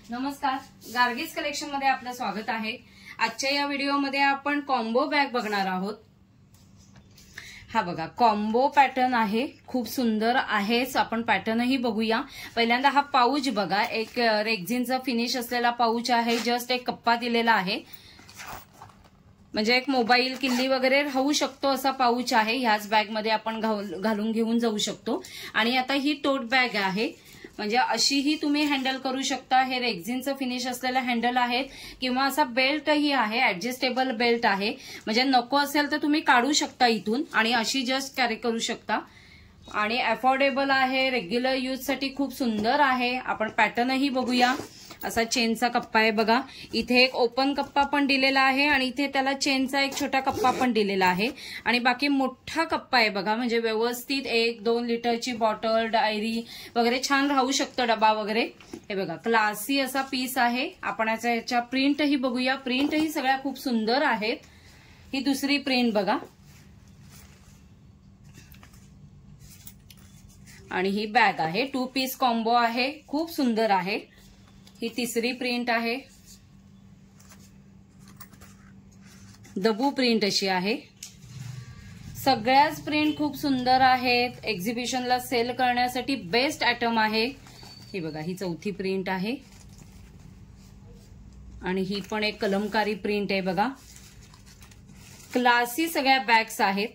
नमस्कार, गार्गीज कलेक्शन मध्ये आपलं स्वागत आहे। आजच्या या व्हिडिओमध्ये आपण कॉम्बो बॅग बघणार आहोत। हा बघा, कॉम्बो पॅटर्न आहे, खूप सुंदर आहे। आपण पॅटर्नही बघूया। पहिल्यांदा हा पाऊच बघा, एक रेक्झिनचा फिनिश असलेला पाऊच आहे। जस्ट एक कप्पा दिलेला आहे, म्हणजे एक मोबाईल किल्ली वगैरे राहू शकतो असा पाऊच आहे। ह्याच बॅग मध्ये आपण घालून घेऊन जाऊ शकतो। आणि आता ही टोट बॅग आहे, म्हणजे अशीही तुम्ही हँडल करू शकता। हे रेक्झिनचं फिनिश असलेलं हँडल आहेत, किंवा असा बेल्टही आहे, ऍडजस्टेबल बेल्ट आहे। म्हणजे नको असेल तर तुम्ही काढू शकता इथून आणि अशी जस्ट कॅरी करू शकता। आणि अफोर्डेबल आहे, रेग्युलर यूज साठी खूप सुंदर आहे। आपण पॅटर्नही बघूया। असा चेनचा कप्पा आहे बघा, इथे एक ओपन कप्पा पण दिलेला आहे आणि इथे त्याला चेनचा एक छोटा कप्पा पण दिलेला आहे। आणि बाकी मोठा कप्पा आहे बघा, म्हणजे व्यवस्थित 1-2 लिटरची बॉटल, डायरी वगैरे छान राहू शकतो, डबा वगैरे। हे बघा, क्लासी असा पीस आहे। आपण याच्या प्रिंटही बघूया। प्रिंटही सगळ्या खूप सुंदर आहेत। ही दुसरी प्रिंट बघा, आणि ही बॅग आहे। 2 पीस कॉम्बो आहे, खूप सुंदर आहे। ही तिसरी प्रिंट आहे, दबू प्रिंट अशी आहे। सगळ्याच प्रिंट खूप सुंदर आहेत। एक्झिबिशनला सेल करण्यासाठी बेस्ट आयटम आहे। ही बघा, ही चौथी प्रिंट आहे, आणि ही पण एक कलमकारी प्रिंट आहे बघा। क्लासी सगळ्या बॅग्स आहेत।